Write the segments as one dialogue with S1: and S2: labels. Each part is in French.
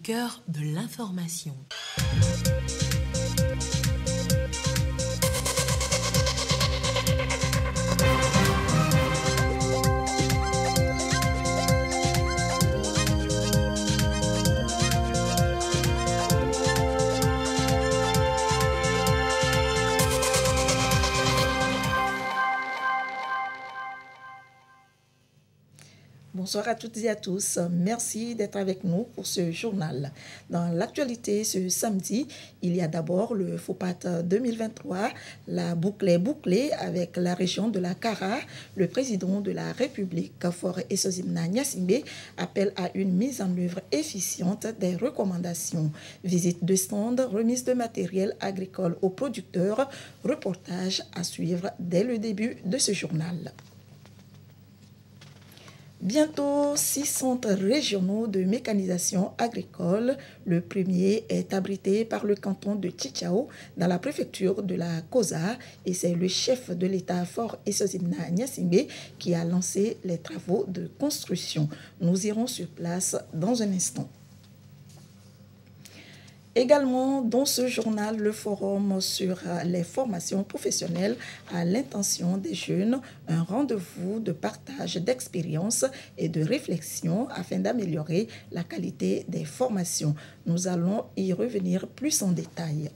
S1: cœur de l'information.
S2: Bonsoir à toutes et à tous. Merci d'être avec nous pour ce journal. Dans l'actualité ce samedi, il y a d'abord le FOPAT 2023. La boucle est bouclée avec la région de la Kara. Le président de la République, Faure Esozimna Gnassingbé, appelle à une mise en œuvre efficiente des recommandations. Visite de stand, remise de matériel agricole aux producteurs, reportage à suivre dès le début de ce journal. Bientôt 6 centres régionaux de mécanisation agricole. Le premier est abrité par le canton de Tchitchao dans la préfecture de la Kosa et c'est le chef de l'État Faure Esozimna Gnassingbé qui a lancé les travaux de construction. Nous irons sur place dans un instant. Également, dans ce journal, le forum sur les formations professionnelles à l'intention des jeunes, un rendez-vous de partage d'expériences et de réflexion afin d'améliorer la qualité des formations. Nous allons y revenir plus en détail.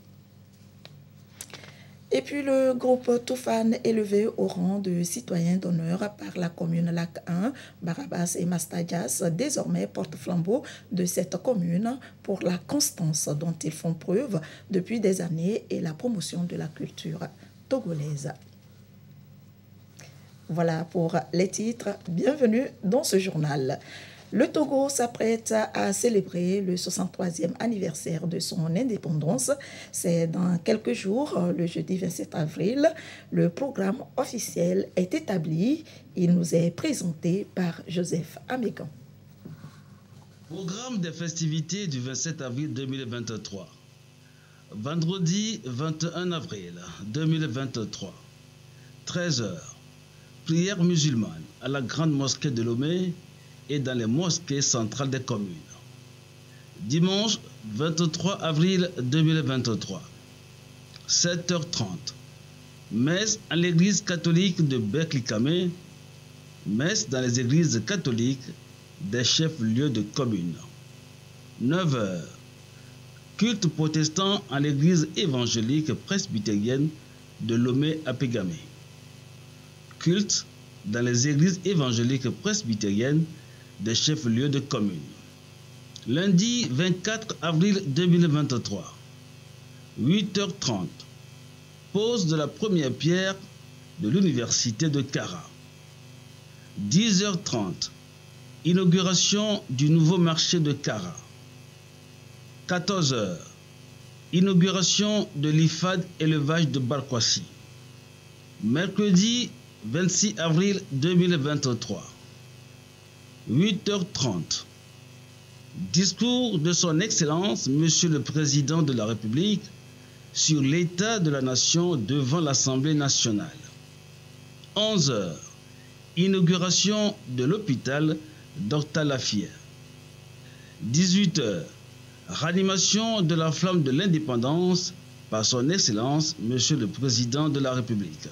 S2: Et puis le groupe Toufan élevé au rang de citoyen d'honneur par la commune Lac 1, Barabas et Mastadjas, désormais porte-flambeau de cette commune pour la constance dont ils font preuve depuis des années et la promotion de la culture togolaise. Voilà pour les titres. Bienvenue dans ce journal. Le Togo s'apprête à célébrer le 63e anniversaire de son indépendance. C'est dans quelques jours, le jeudi 27 avril. Le programme officiel est établi. Il nous est présenté par Joseph Amégan.
S3: Programme des festivités du 27 avril 2023. Vendredi 21 avril 2023, 13h. Prière musulmane à la grande mosquée de Lomé et dans les mosquées centrales des communes. Dimanche 23 avril 2023, 7h30, messe à l'église catholique de Beklikame, messe dans les églises catholiques des chefs-lieux de communes. 9h, culte protestant à l'église évangélique presbytérienne de Lomé-Apégame. Culte dans les églises évangéliques presbytériennes des chefs-lieux de communes. Lundi 24 avril 2023, 8h30, pose de la première pierre de l'université de Kara. 10h30, inauguration du nouveau marché de Kara. 14h, inauguration de l'IFAD élevage de Barkwasi. Mercredi 26 avril 2023, 8h30, discours de son Excellence, Monsieur le Président de la République, sur l'état de la nation devant l'Assemblée nationale. 11h, inauguration de l'hôpital d'Orta-la-Fière. 18h, ranimation de la flamme de l'indépendance par son Excellence, Monsieur le Président de la République.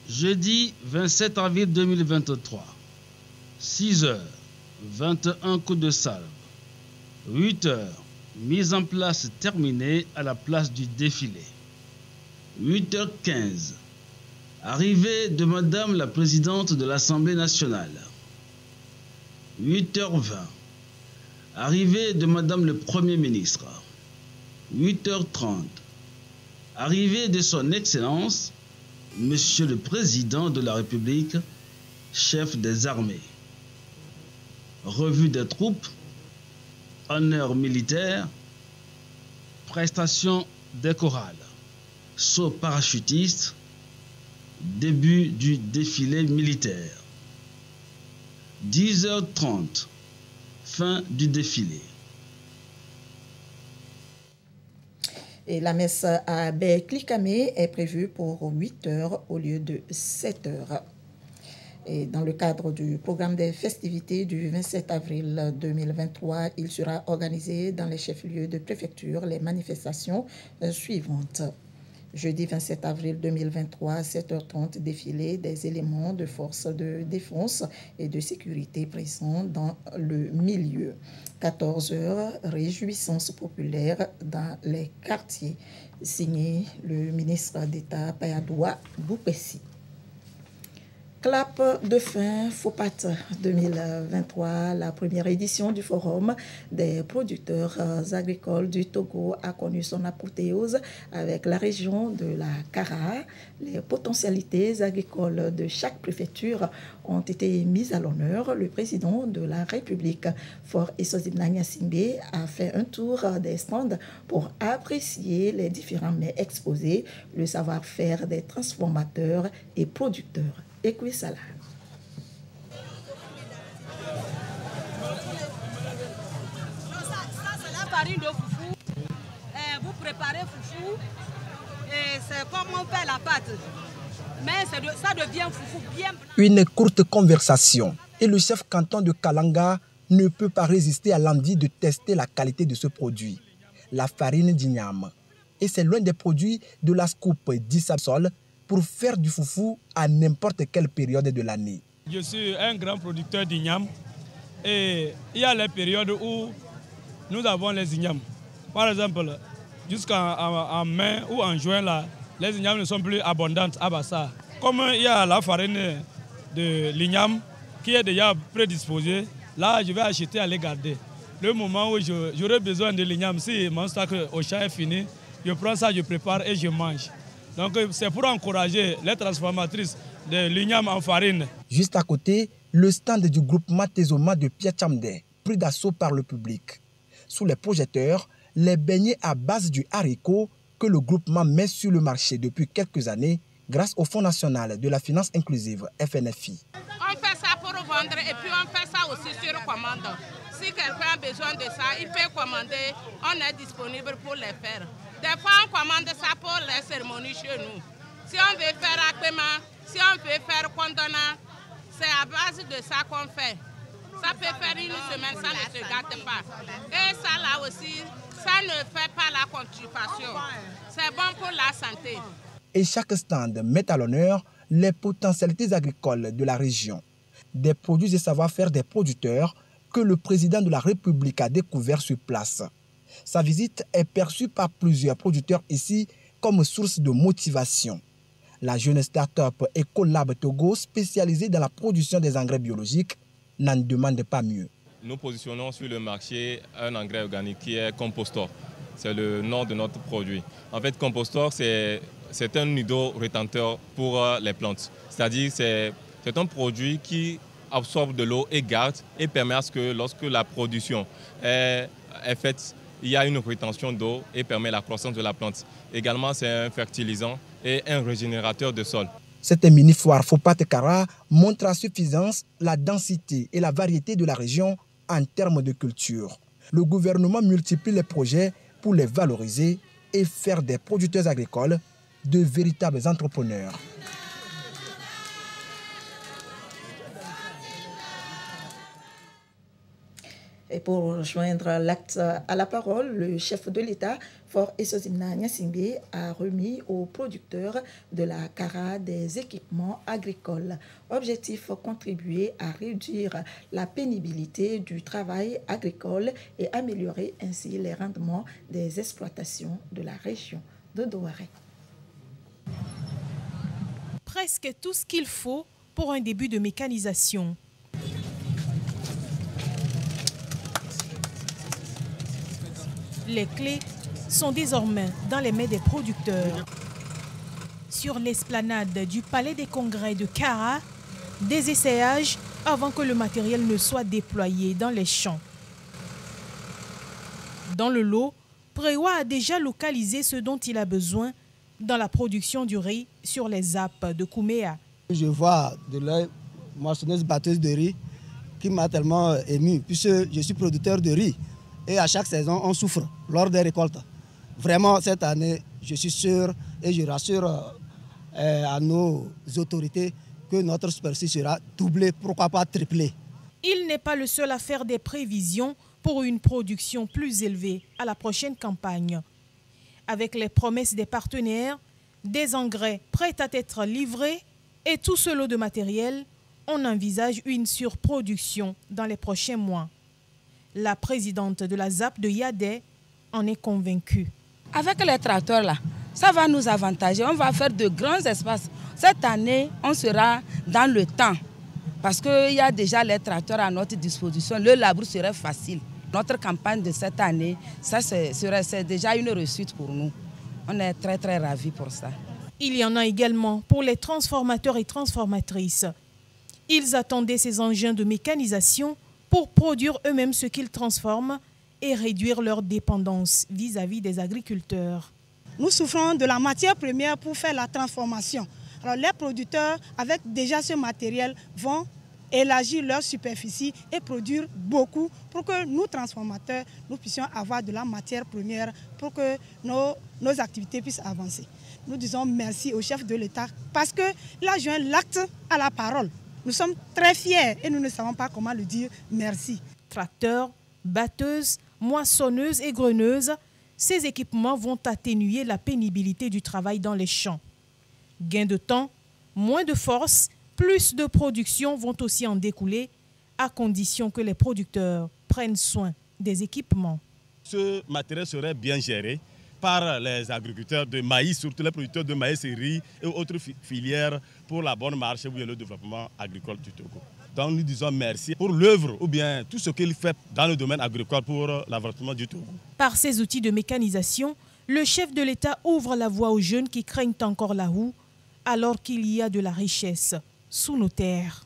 S3: Jeudi 27 avril 2023, 6h, 21 coups de salve. 8h, mise en place terminée à la place du défilé. 8h15, arrivée de Madame la Présidente de l'Assemblée nationale. 8h20, arrivée de Madame le Premier ministre. 8h30, arrivée de son Excellence, Monsieur le Président de la République, chef des armées. Revue des troupes, honneur militaire, prestation des chorales, saut parachutiste, début du défilé militaire. 10h30, fin du défilé.
S2: Et la messe à Beklikame est prévue pour 8h au lieu de 7h. Et dans le cadre du programme des festivités du 27 avril 2023, il sera organisé dans les chefs-lieux de préfecture les manifestations suivantes. Jeudi 27 avril 2023, 7h30, défilé des éléments de force de défense et de sécurité présents dans le milieu. 14h, réjouissance populaire dans les quartiers. Signé le ministre d'État Payadoua Boupessi. Clap de fin FOPAT 2023, la première édition du Forum des producteurs agricoles du Togo a connu son apothéose avec la région de la Kara. Les potentialités agricoles de chaque préfecture ont été mises à l'honneur. Le président de la République, Faure Esozimna Gnassingbé, a fait un tour des stands pour apprécier les différents mets exposés, le savoir-faire des transformateurs et producteurs. Écoutez ça là.
S4: Ça, c'est la farine de foufou. Vous préparez foufou et c'est comme on fait la pâte. Mais ça devient foufou bien.
S5: Une courte conversation et le chef canton de Kalanga ne peut pas résister à l'envie de tester la qualité de ce produit, la farine d'igname. Et c'est l'un des produits de la scoop d'Issabsol pour faire du foufou à n'importe quelle période de l'année.
S6: Je suis un grand producteur d'igname et il y a les périodes où nous avons les ignames. Par exemple, jusqu'en mai ou en juin, là, les ignames ne sont plus abondantes à Bassa. Comme il y a la farine de l'igname qui est déjà prédisposée, là je vais acheter à les garder. Le moment où j'aurai besoin de l'igname, si mon stock au champ est fini, je prends ça, je prépare et je mange. Donc c'est pour encourager les transformatrices de l'igname en farine.
S5: Juste à côté, le stand du groupement Tezoma de Piachamde, pris d'assaut par le public. Sous les projecteurs, les beignets à base du haricot que le groupement met sur le marché depuis quelques années grâce au Fonds national de la finance inclusive, FNFI.
S7: On fait ça pour vendre et puis on fait ça aussi sur commande. Si quelqu'un a besoin de ça, il peut commander, on est disponible pour les faire. Des fois, on commande ça pour les cérémonies chez nous. Si on veut faire akpema, si on veut faire kondona, c'est à base de ça qu'on fait. Ça peut faire une semaine, ça ne se gâte pas. Et ça là aussi, ça ne fait pas la constipation. C'est bon pour la santé.
S5: Et chaque stand met à l'honneur les potentialités agricoles de la région. Des produits et savoir-faire des producteurs que le président de la République a découvert sur place. Sa visite est perçue par plusieurs producteurs ici comme source de motivation. La jeune start-up Ecolab Togo, spécialisée dans la production des engrais biologiques, n'en demande pas mieux.
S8: Nous positionnons sur le marché un engrais organique qui est Compostor. C'est le nom de notre produit. En fait, Compostor, c'est un nido-rétenteur pour les plantes. C'est-à-dire c'est un produit qui absorbe de l'eau et garde et permet à ce que lorsque la production est faite, il y a une rétention d'eau et permet la croissance de la plante. Également, c'est un fertilisant et un régénérateur de sol.
S5: Cette mini-foire Fopat Kara montre à suffisance la densité et la variété de la région en termes de culture. Le gouvernement multiplie les projets pour les valoriser et faire des producteurs agricoles de véritables entrepreneurs.
S2: Et pour joindre l'acte à la parole, le chef de l'État, Faure Esozimna Gnassingbé, a remis aux producteurs de la Kara des équipements agricoles. Objectif, contribuer à réduire la pénibilité du travail agricole et améliorer ainsi les rendements des exploitations de la région de Douaré.
S1: Presque tout ce qu'il faut pour un début de mécanisation. Les clés sont désormais dans les mains des producteurs. Sur l'esplanade du Palais des Congrès de Kara, des essayages avant que le matériel ne soit déployé dans les champs. Dans le lot, Préwa a déjà localisé ce dont il a besoin dans la production du riz sur les ZAP de Kouméa.
S9: Je vois de la moissonneuse batteuse de riz qui m'a tellement ému puisque je suis producteur de riz. Et à chaque saison, on souffre lors des récoltes. Vraiment, cette année, je suis sûr et je rassure à nos autorités que notre superficie sera doublée, pourquoi pas triplée.
S1: Il n'est pas le seul à faire des prévisions pour une production plus élevée à la prochaine campagne. Avec les promesses des partenaires, des engrais prêts à être livrés et tout ce lot de matériel, on envisage une surproduction dans les prochains mois. La présidente de la ZAP de Yadé en est convaincue.
S10: Avec les tracteurs là, ça va nous avantager. On va faire de grands espaces. Cette année, on sera dans le temps parce qu'il y a déjà les tracteurs à notre disposition. Le labour serait facile. Notre campagne de cette année, ça c'est déjà une réussite pour nous. On est très très ravis pour ça.
S1: Il y en a également pour les transformateurs et transformatrices. Ils attendaient ces engins de mécanisation pour produire eux-mêmes ce qu'ils transforment et réduire leur dépendance vis-à-vis des agriculteurs.
S11: Nous souffrons de la matière première pour faire la transformation. Alors les producteurs, avec déjà ce matériel, vont élargir leur superficie et produire beaucoup pour que nous, transformateurs, nous puissions avoir de la matière première pour que nos activités puissent avancer. Nous disons merci au chef de l'État parce qu'il a joint l'acte à la parole. Nous sommes très fiers et nous ne savons pas comment le dire merci.
S1: Tracteurs, batteuses, moissonneuses et greneuses, ces équipements vont atténuer la pénibilité du travail dans les champs. Gain de temps, moins de force, plus de production vont aussi en découler, à condition que les producteurs prennent soin des équipements.
S12: Ce matériel serait bien géré par les agriculteurs de maïs, surtout les producteurs de maïs et riz et autres filières pour la bonne marche ou bien le développement agricole du Togo. Donc nous disons merci pour l'œuvre ou bien tout ce qu'il fait dans le domaine agricole pour l'avancement du Togo.
S1: Par ces outils de mécanisation, le chef de l'État ouvre la voie aux jeunes qui craignent encore la roue alors qu'il y a de la richesse sous nos terres.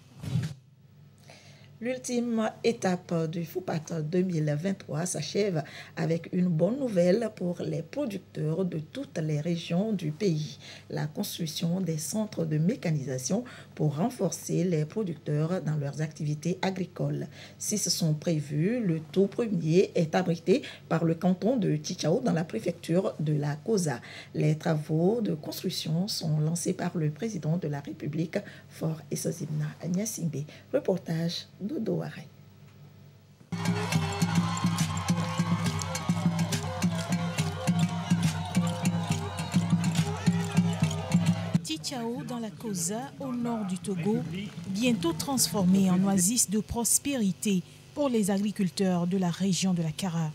S2: L'ultime étape du FOPAT 2023 s'achève avec une bonne nouvelle pour les producteurs de toutes les régions du pays. La construction des centres de mécanisation pour renforcer les producteurs dans leurs activités agricoles. 6 sont prévus. Le tout premier est abrité par le canton de Tchitchao dans la préfecture de la Kosa. Les travaux de construction sont lancés par le président de la République, Faure Esozimna Agnasimbe. Reportage Dodo Aré.
S1: Tchitchao dans la Kosa, au nord du Togo, bientôt transformé en oasis de prospérité pour les agriculteurs de la région de la Kara.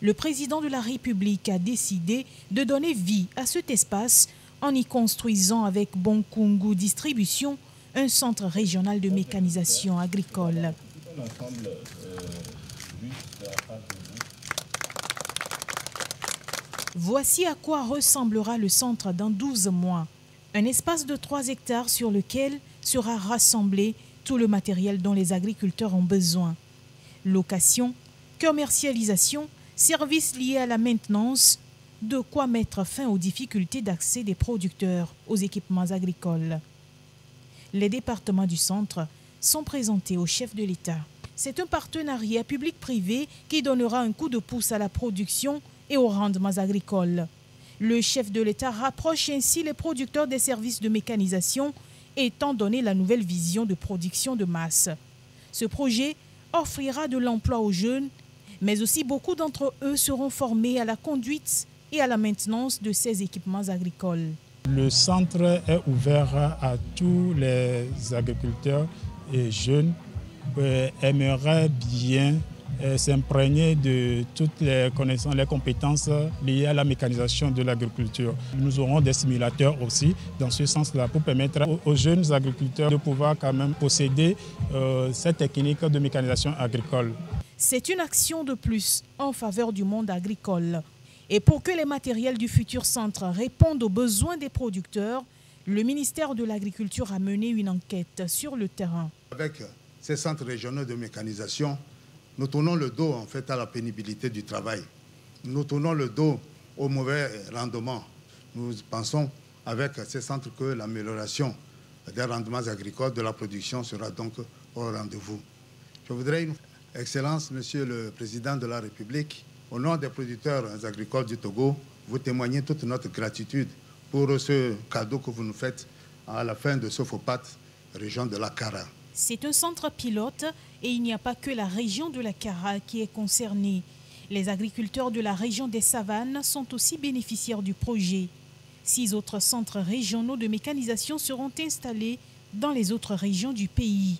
S1: Le président de la République a décidé de donner vie à cet espace en y construisant avec Bonkungu Distribution un centre régional de mécanisation agricole. Voici à quoi ressemblera le centre dans 12 mois. Un espace de 3 hectares sur lequel sera rassemblé tout le matériel dont les agriculteurs ont besoin. Location, commercialisation, services liés à la maintenance, de quoi mettre fin aux difficultés d'accès des producteurs aux équipements agricoles. Les départements du centre sont présentés au chef de l'État. C'est un partenariat public-privé qui donnera un coup de pouce à la production et aux rendements agricoles. Le chef de l'État rapproche ainsi les producteurs des services de mécanisation, étant donné la nouvelle vision de production de masse. Ce projet offrira de l'emploi aux jeunes, mais aussi beaucoup d'entre eux seront formés à la conduite et à la maintenance de ces équipements agricoles.
S13: Le centre est ouvert à tous les agriculteurs et jeunes qui aimeraient bien s'imprégner de toutes les connaissances, les compétences liées à la mécanisation de l'agriculture. Nous aurons des simulateurs aussi dans ce sens-là pour permettre aux jeunes agriculteurs de pouvoir quand même posséder cette technique de mécanisation agricole.
S1: C'est une action de plus en faveur du monde agricole. Et pour que les matériels du futur centre répondent aux besoins des producteurs, le ministère de l'Agriculture a mené une enquête sur le terrain.
S14: Avec ces centres régionaux de mécanisation, nous tournons le dos en fait à la pénibilité du travail. Nous tournons le dos au mauvais rendement. Nous pensons avec ces centres que l'amélioration des rendements agricoles, de la production sera donc au rendez-vous. Je voudrais, Excellence, Monsieur le Président de la République, au nom des producteurs agricoles du Togo, vous témoigner toute notre gratitude pour ce cadeau que vous nous faites à la fin de ce FOPAT région de la Kara.
S1: C'est un centre pilote et il n'y a pas que la région de la Kara qui est concernée. Les agriculteurs de la région des Savanes sont aussi bénéficiaires du projet. 6 autres centres régionaux de mécanisation seront installés dans les autres régions du pays.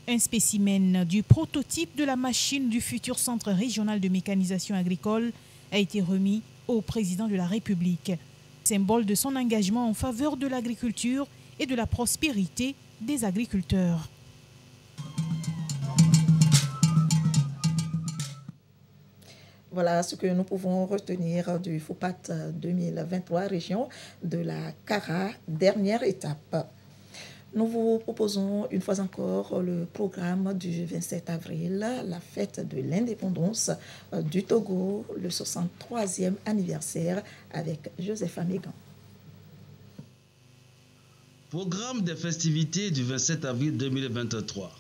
S1: Un spécimen du prototype de la machine du futur centre régional de mécanisation agricole a été remis au président de la République, symbole de son engagement en faveur de l'agriculture et de la prospérité des agriculteurs.
S2: Voilà ce que nous pouvons retenir du FOPAT 2023 région de la Kara, dernière étape. Nous vous proposons une fois encore le programme du 27 avril, la fête de l'indépendance du Togo, le 63e anniversaire avec Joseph Amégan.
S3: Programme des festivités du 27 avril 2023.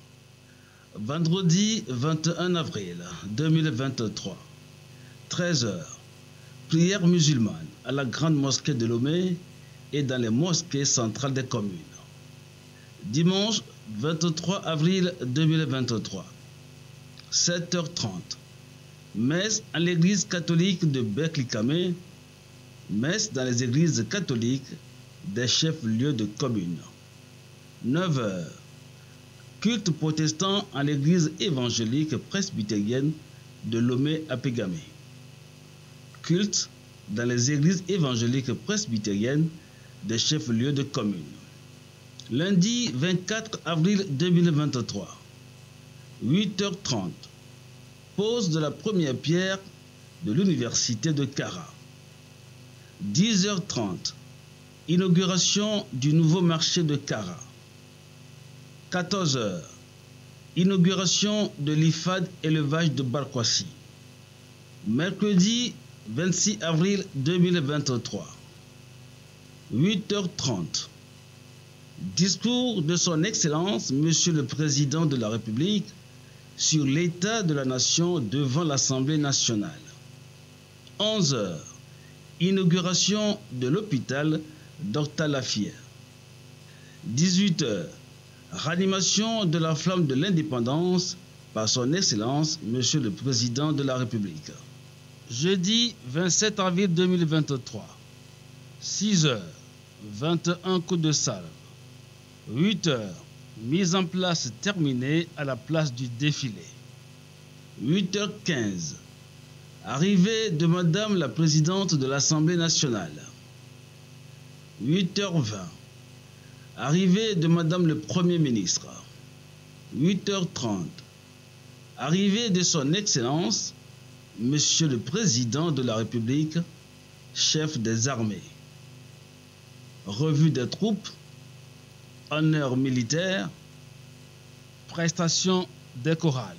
S3: Vendredi 21 avril 2023. 13h, prière musulmane à la grande mosquée de Lomé et dans les mosquées centrales des communes. Dimanche 23 avril 2023, 7h30, messe à l'église catholique de Beklikame, messe dans les églises catholiques des chefs-lieux de communes. 9h, culte protestant à l'église évangélique presbytérienne de Lomé à Pégamé. Culte dans les églises évangéliques presbytériennes des chefs-lieux de communes. Lundi 24 avril 2023, 8h30, pose de la première pierre de l'université de Kara. 10h30, inauguration du nouveau marché de Kara. 14h, inauguration de l'IFAD élevage de Barkwasi. Mercredi 26 avril 2023, 8h30, discours de son Excellence, Monsieur le Président de la République, sur l'état de la nation devant l'Assemblée nationale. 11h, inauguration de l'hôpital Dr Lafière. 18h, ranimation de la flamme de l'indépendance par son Excellence, Monsieur le Président de la République. Jeudi 27 avril 2023, 6h, 21 coups de salve. 8h, mise en place terminée à la place du défilé. 8h15, arrivée de Madame la Présidente de l'Assemblée nationale. 8h20, arrivée de Madame le Premier ministre. 8h30, arrivée de son Excellence, Monsieur le Président de la République, chef des armées. Revue des troupes, honneur militaire, prestation des chorales,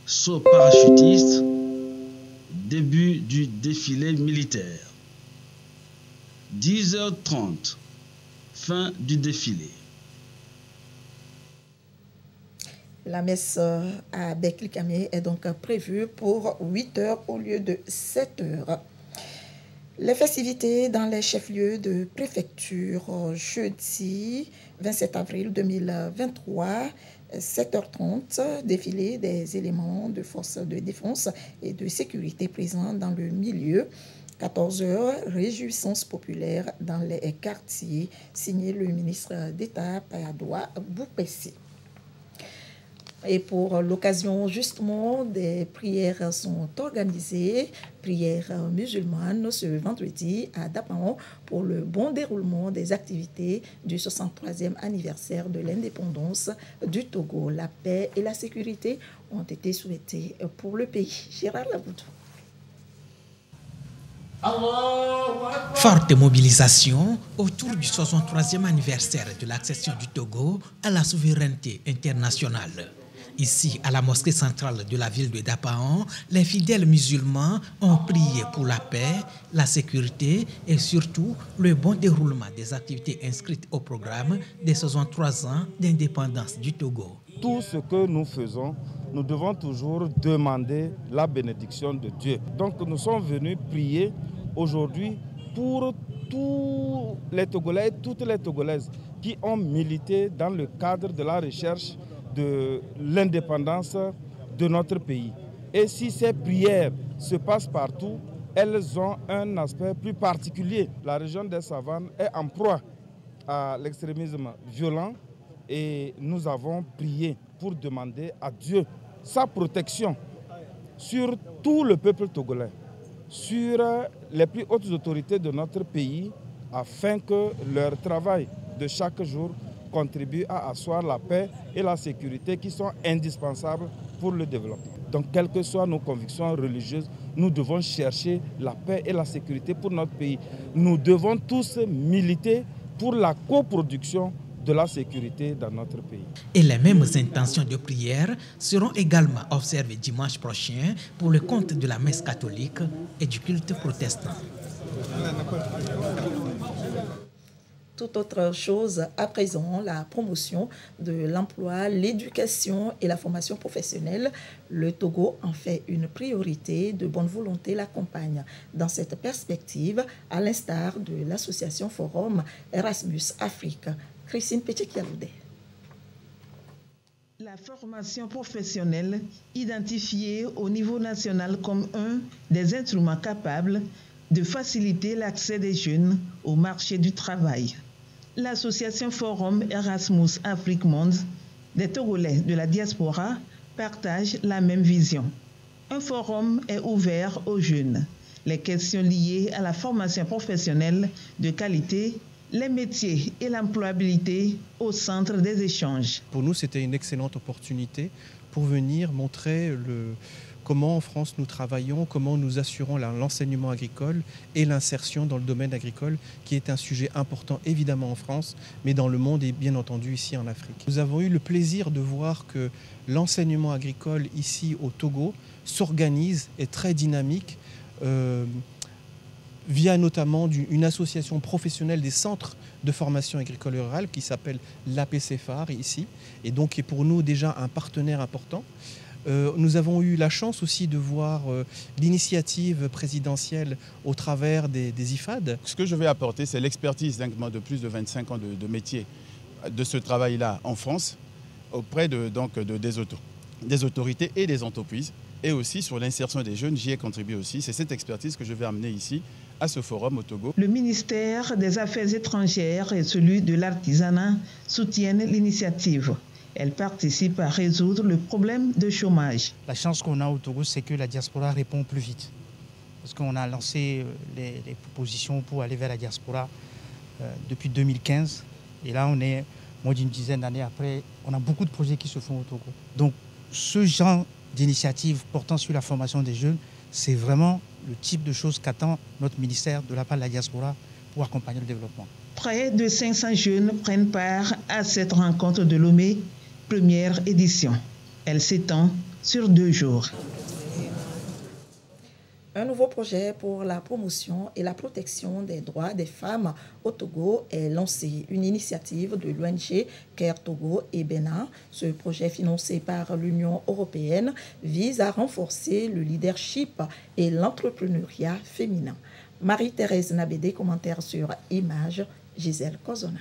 S3: saut parachutiste, début du défilé militaire. 10h30, fin du défilé.
S2: La messe à Beklikame est donc prévue pour 8h au lieu de 7h. Les festivités dans les chefs-lieux de préfecture jeudi 27 avril 2023, 7h30, défilé des éléments de forces de défense et de sécurité présents dans le milieu. 14h, réjouissance populaire dans les quartiers, signé le ministre d'État Payadoua Boupessi. Et pour l'occasion, justement, des prières sont organisées, prières musulmanes ce vendredi à Dapaon pour le bon déroulement des activités du 63e anniversaire de l'indépendance du Togo. La paix et la sécurité ont été souhaitées pour le pays. Gérard Laboudou.
S15: Forte mobilisation autour du 63e anniversaire de l'accession du Togo à la souveraineté internationale. Ici, à la mosquée centrale de la ville de Dapaon, les fidèles musulmans ont prié pour la paix, la sécurité et surtout le bon déroulement des activités inscrites au programme des 63 ans d'indépendance du Togo.
S16: Tout ce que nous faisons, nous devons toujours demander la bénédiction de Dieu. Donc nous sommes venus prier aujourd'hui pour tous les Togolais et toutes les Togolaises qui ont milité dans le cadre de la recherche de l'indépendance de notre pays. Et si ces prières se passent partout, elles ont un aspect plus particulier. La région des Savanes est en proie à l'extrémisme violent et nous avons prié pour demander à Dieu sa protection sur tout le peuple togolais, sur les plus hautes autorités de notre pays, afin que leur travail de chaque jour contribue à asseoir la paix et la sécurité qui sont indispensables pour le développement. Donc, quelles que soient nos convictions religieuses, nous devons chercher la paix et la sécurité pour notre pays. Nous devons tous militer pour la coproduction de la sécurité dans notre pays.
S15: Et les mêmes intentions de prière seront également observées dimanche prochain pour le compte de la messe catholique et du culte protestant.
S2: Toute autre chose à présent, la promotion de l'emploi, l'éducation et la formation professionnelle. Le Togo en fait une priorité, de bonne volonté l'accompagne. Dans cette perspective, à l'instar de l'association Forum Erasmus Afrique. Christine Péché-Kiavoudé.
S17: La formation professionnelle, identifiée au niveau national comme un des instruments capables de faciliter l'accès des jeunes au marché du travail. L'association Forum Erasmus Afrique Monde des Togolais de la diaspora partage la même vision. Un forum est ouvert aux jeunes. Les questions liées à la formation professionnelle de qualité, les métiers et l'employabilité au centre des échanges.
S18: Pour nous, c'était une excellente opportunité pour venir montrer comment en France nous travaillons, comment nous assurons l'enseignement agricole et l'insertion dans le domaine agricole, qui est un sujet important évidemment en France, mais dans le monde et bien entendu ici en Afrique. Nous avons eu le plaisir de voir que l'enseignement agricole ici au Togo s'organise, est très dynamique, via notamment une association professionnelle des centres de formation agricole et rurale qui s'appelle l'APCFAR ici, et donc qui est pour nous déjà un partenaire important. Nous avons eu la chance aussi de voir l'initiative présidentielle au travers des IFAD.
S12: Ce que je vais apporter, c'est l'expertise de plus de 25 ans de métier de ce travail-là en France, auprès des autorités et des entreprises, et aussi sur l'insertion des jeunes. J'y ai contribué aussi. C'est cette expertise que je vais amener ici à ce forum au Togo.
S17: Le ministère des Affaires étrangères et celui de l'artisanat soutiennent l'initiative. Elle participe à résoudre le problème de chômage.
S19: La chance qu'on a au Togo, c'est que la diaspora répond plus vite. Parce qu'on a lancé les propositions pour aller vers la diaspora depuis 2015. Et là, on est moins d'une dizaine d'années après. On a beaucoup de projets qui se font au Togo. Donc, ce genre d'initiative portant sur la formation des jeunes, c'est vraiment le type de choses qu'attend notre ministère de la part de la diaspora pour accompagner le développement.
S17: Près de 500 jeunes prennent part à cette rencontre de Lomé, première édition. Elle s'étend sur 2 jours.
S2: Un nouveau projet pour la promotion et la protection des droits des femmes au Togo est lancé. Une initiative de l'ONG CARE Togo et Bénin. Ce projet financé par l'Union européenne vise à renforcer le leadership et l'entrepreneuriat féminin. Marie-Thérèse Nabédé, commentaire sur Image, Gisèle Kozona.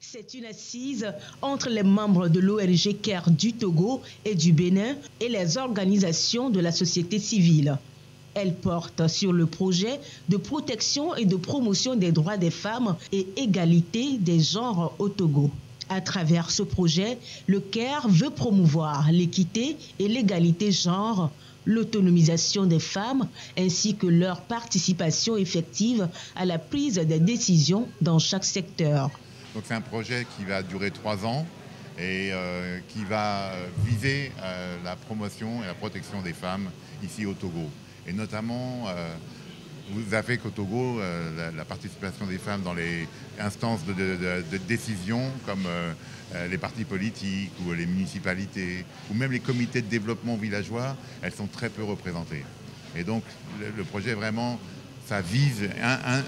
S20: C'est une assise entre les membres de l'ONG CARE du Togo et du Bénin et les organisations de la société civile. Elle porte sur le projet de protection et de promotion des droits des femmes et égalité des genres au Togo. À travers ce projet, le CARE veut promouvoir l'équité et l'égalité genre, l'autonomisation des femmes ainsi que leur participation effective à la prise des décisions dans chaque secteur.
S21: Donc c'est un projet qui va durer 3 ans et qui va viser la promotion et la protection des femmes ici au Togo. Et notamment, vous avez qu'au Togo, la participation des femmes dans les instances de décision comme les partis politiques ou les municipalités ou même les comités de développement villageois, elles sont très peu représentées. Et donc le projet vraiment, ça vise,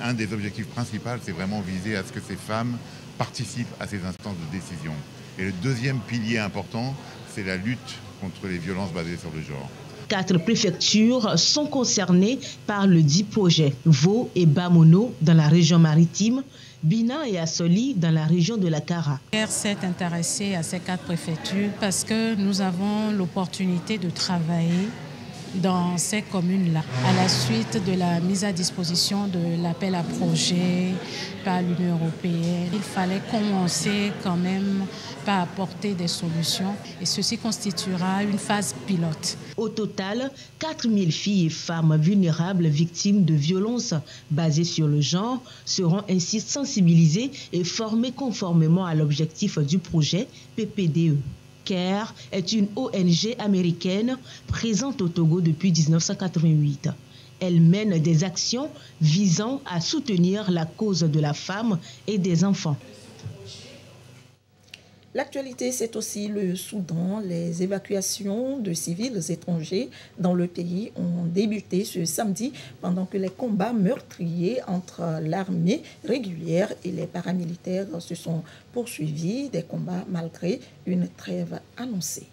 S21: un des objectifs principaux, c'est vraiment viser à ce que ces femmes participent à ces instances de décision. Et le deuxième pilier important, c'est la lutte contre les violences basées sur le genre.
S20: 4 préfectures sont concernées par le dit projet. Vaud et Bamono dans la région maritime, Bina et Assoli dans la région de la Kara.
S4: S'est intéressé à ces 4 préfectures parce que nous avons l'opportunité de travailler dans ces communes-là. À la suite de la mise à disposition de l'appel à projet par l'Union européenne, il fallait commencer quand même par apporter des solutions et ceci constituera une phase pilote.
S20: Au total, 4000 filles et femmes vulnérables victimes de violences basées sur le genre seront ainsi sensibilisées et formées conformément à l'objectif du projet PPDE. CARE est une ONG américaine présente au Togo depuis 1988. Elle mène des actions visant à soutenir la cause de la femme et des enfants.
S2: L'actualité, c'est aussi le Soudan. Les évacuations de civils étrangers dans le pays ont débuté ce samedi pendant que les combats meurtriers entre l'armée régulière et les paramilitaires se sont poursuivis. Des combats malgré une trêve annoncée.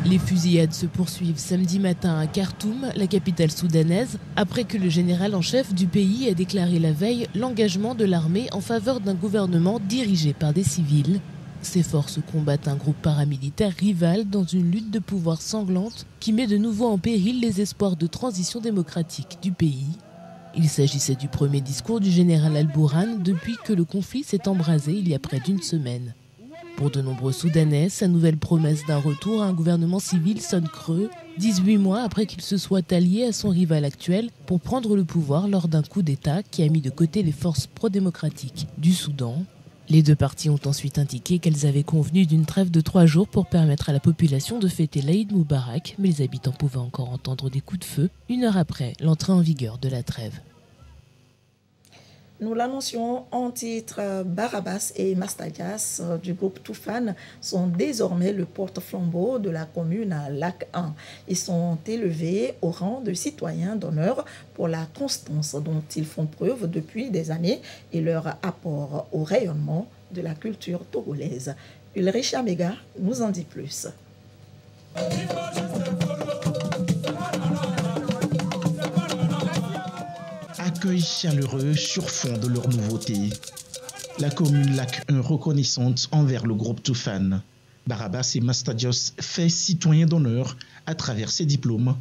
S22: Les fusillades se poursuivent samedi matin à Khartoum, la capitale soudanaise, après que le général en chef du pays a déclaré la veille l'engagement de l'armée en faveur d'un gouvernement dirigé par des civils. Ces forces combattent un groupe paramilitaire rival dans une lutte de pouvoir sanglante qui met de nouveau en péril les espoirs de transition démocratique du pays. Il s'agissait du premier discours du général Al-Bourhan depuis que le conflit s'est embrasé il y a près d'une semaine. Pour de nombreux Soudanais, sa nouvelle promesse d'un retour à un gouvernement civil sonne creux, 18 mois après qu'il se soit allié à son rival actuel pour prendre le pouvoir lors d'un coup d'État qui a mis de côté les forces pro-démocratiques du Soudan. Les deux parties ont ensuite indiqué qu'elles avaient convenu d'une trêve de 3 jours pour permettre à la population de fêter l'Aïd Moubarak, mais les habitants pouvaient encore entendre des coups de feu 1 heure après l'entrée en vigueur de la trêve.
S2: Nous l'annoncions en titre, Barabas et Mastadias du groupe Toufan sont désormais le porte-flambeau de la commune à Lac 1. Ils sont élevés au rang de citoyens d'honneur pour la constance dont ils font preuve depuis des années et leur apport au rayonnement de la culture togolaise. Ulrich Amega nous en dit plus.
S23: Accueil chaleureux sur fond de leur nouveauté. La commune Lac 1 reconnaissante envers le groupe Toufan. Barabas et Mastadios fait citoyen d'honneur à travers ses diplômes.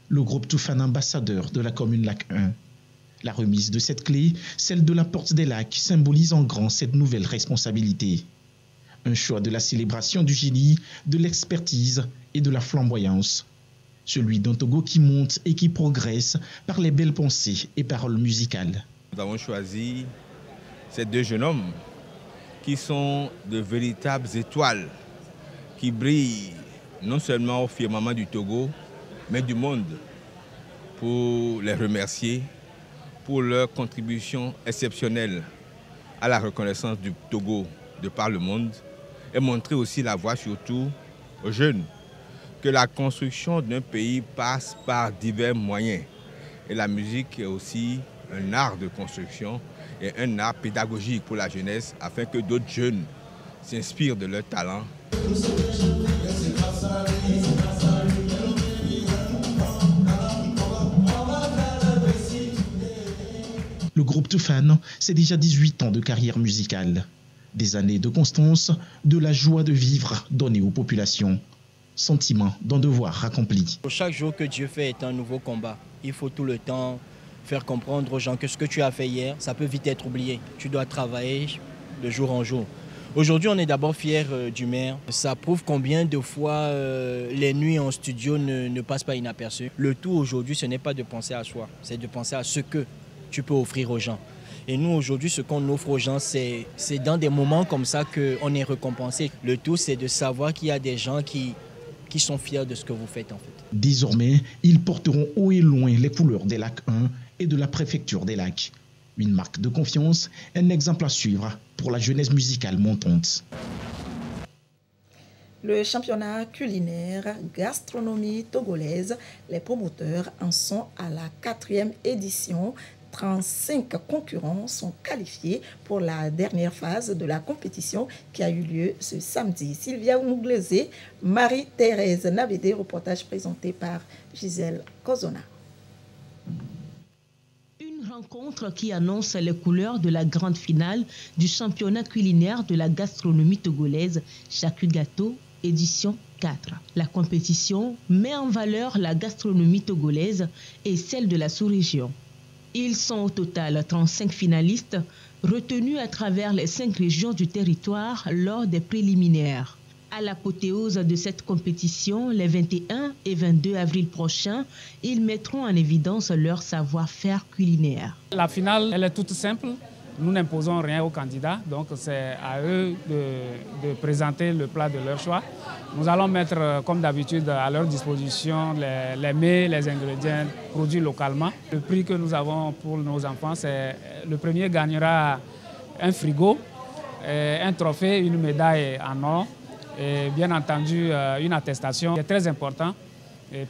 S23: Le groupe Toufan ambassadeur de la commune Lac 1. La remise de cette clé, celle de la porte des lacs, symbolise en grand cette nouvelle responsabilité. Un choix de la célébration du génie, de l'expertise et de la flamboyance. Celui d'un Togo qui monte et qui progresse par les belles pensées et paroles musicales.
S24: Nous avons choisi ces 2 jeunes hommes qui sont de véritables étoiles, qui brillent non seulement au firmament du Togo, mais du monde, pour les remercier pour leur contribution exceptionnelle à la reconnaissance du Togo de par le monde et montrer aussi la voie surtout aux jeunes que la construction d'un pays passe par divers moyens. Et la musique est aussi un art de construction et un art pédagogique pour la jeunesse afin que d'autres jeunes s'inspirent de leur talent.
S23: Le groupe Toufan, c'est déjà 18 ans de carrière musicale. Des années de constance, de la joie de vivre donnée aux populations. Sentiment d'un devoir accompli.
S25: Chaque jour que Dieu fait est un nouveau combat. Il faut tout le temps faire comprendre aux gens que ce que tu as fait hier, ça peut vite être oublié. Tu dois travailler de jour en jour. Aujourd'hui, on est d'abord fiers du maire. Ça prouve combien de fois les nuits en studio ne passent pas inaperçues. Le tout aujourd'hui, ce n'est pas de penser à soi, c'est de penser à ce que tu peux offrir aux gens. Et nous, aujourd'hui, ce qu'on offre aux gens, c'est dans des moments comme ça qu'on est récompensé. Le tout, c'est de savoir qu'il y a des gens qui sont fiers de ce que vous faites en fait.
S23: Désormais, ils porteront haut et loin les couleurs des Lacs 1 et de la préfecture des Lacs. Une marque de confiance, un exemple à suivre pour la jeunesse musicale montante.
S2: Le championnat culinaire gastronomie togolaise, les promoteurs en sont à la 4e édition. 35 concurrents sont qualifiés pour la dernière phase de la compétition qui a eu lieu ce samedi. Sylvia Oumouglezé, Marie-Thérèse Navédé, reportage présenté par Gisèle Kozona.
S20: rencontre qui annonce les couleurs de la grande finale du championnat culinaire de la gastronomie togolaise, Chaku Gâteau, édition 4. La compétition met en valeur la gastronomie togolaise et celle de la sous-région. Ils sont au total 35 finalistes retenus à travers les 5 régions du territoire lors des préliminaires. À l'apothéose de cette compétition, les 21 et 22 avril prochains, ils mettront en évidence leur savoir-faire culinaire.
S5: La finale, elle est toute simple. Nous n'imposons rien aux candidats, donc c'est à eux de présenter le plat de leur choix. Nous allons mettre, comme d'habitude, à leur disposition les mets, les ingrédients produits localement. Le prix que nous avons pour nos enfants, c'est le premier gagnera un frigo, un trophée, une médaille en or et bien entendu une attestation. C'est très important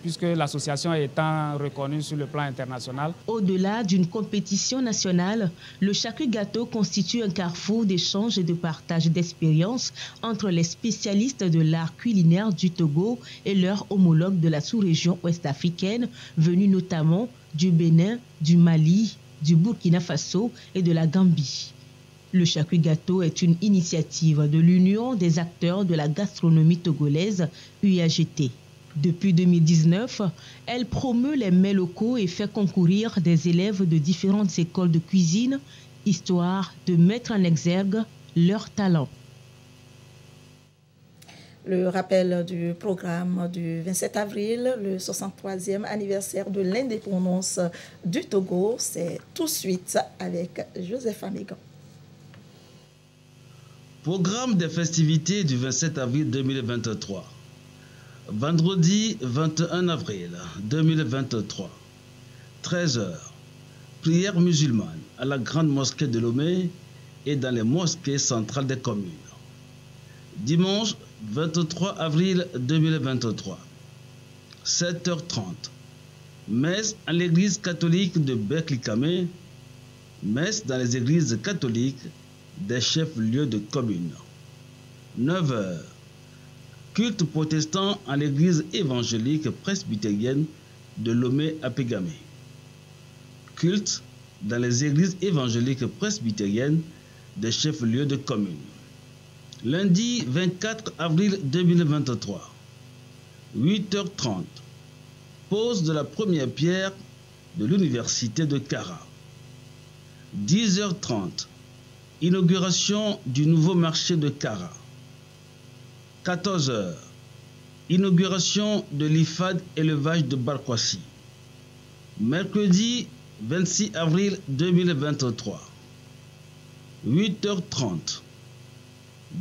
S5: puisque l'association étant reconnue sur le plan international.
S20: Au-delà d'une compétition nationale, le Chaku Gâteau constitue un carrefour d'échange et de partage d'expériences entre les spécialistes de l'art culinaire du Togo et leurs homologues de la sous-région ouest-africaine, venus notamment du Bénin, du Mali, du Burkina Faso et de la Gambie. Le Chaku Gâteau est une initiative de l'Union des acteurs de la gastronomie togolaise, UAGT. Depuis 2019, elle promeut les mets locaux et fait concourir des élèves de différentes écoles de cuisine, histoire de mettre en exergue leurs talents.
S2: Le rappel du programme du 27 avril, le 63e anniversaire de l'indépendance du Togo, c'est tout de suite avec Joseph Amigan.
S3: Programme des festivités du 27 avril 2023. Vendredi 21 avril 2023, 13h, prière musulmane à la grande mosquée de Lomé et dans les mosquées centrales des communes. Dimanche 23 avril 2023, 7h30, messe à l'église catholique de Beklikame, messe dans les églises catholiques des chefs-lieux de communes. 9h, culte protestant en l'église évangélique presbytérienne de Lomé-Apégame. Culte dans les églises évangéliques presbytériennes des chefs-lieux de communes. Lundi 24 avril 2023, 8h30, pose de la première pierre de l'université de Kara. 10h30, inauguration du nouveau marché de Kara. 14h, inauguration de l'IFAD élevage de Barkwasi. Mercredi 26 avril 2023, 8h30,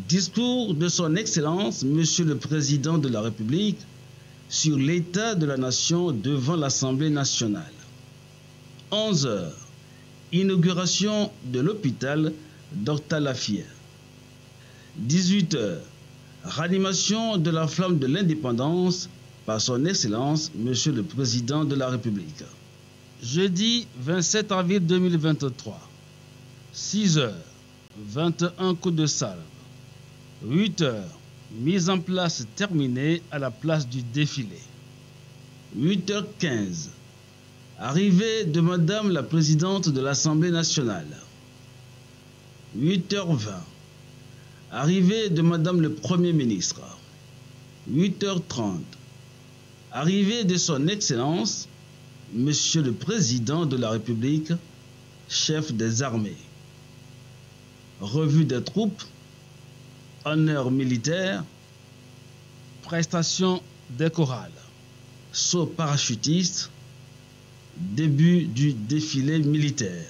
S3: discours de son Excellence, Monsieur le Président de la République, sur l'état de la nation devant l'Assemblée nationale. 11h, inauguration de l'hôpital d'Orta-la-Fière. 18h, ranimation de la flamme de l'indépendance par son Excellence, Monsieur le Président de la République. Jeudi 27 avril 2023, 6h, 21 coups de salve. 8h, mise en place terminée à la place du défilé. 8h15, arrivée de Madame la Présidente de l'Assemblée nationale. 8h20, arrivée de Madame le Premier ministre. 8h30, arrivée de son Excellence, Monsieur le Président de la République, chef des armées. Revue des troupes, honneur militaire, prestation des chorales, saut parachutiste, début du défilé militaire.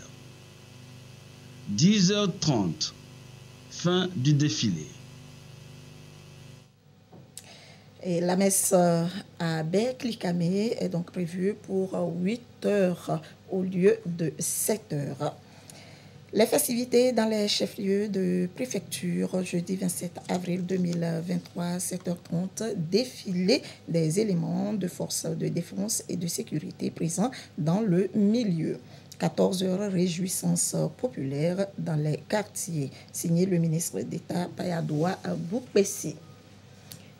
S3: 10h30, fin du défilé.
S2: Et la messe à Beklikame est donc prévue pour 8h au lieu de 7h. Les festivités dans les chefs-lieux de préfecture, jeudi 27 avril 2023, 7h30, défilé des éléments de forces de défense et de sécurité présents dans le milieu. 14h, réjouissance populaire dans les quartiers. Signé le ministre d'État Payadoua Boupessi.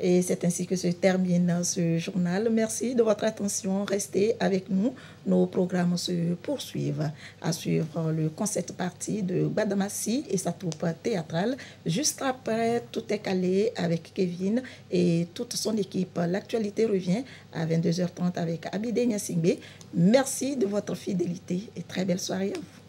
S2: Et c'est ainsi que se termine ce journal. Merci de votre attention. Restez avec nous. Nos programmes se poursuivent. À suivre le concert partie de Gbadamassi et sa troupe théâtrale. Juste après, tout est calé avec Kevin et toute son équipe. L'actualité revient à 22h30 avec Abidé Niassingbe. Merci de votre fidélité et très belle soirée à vous.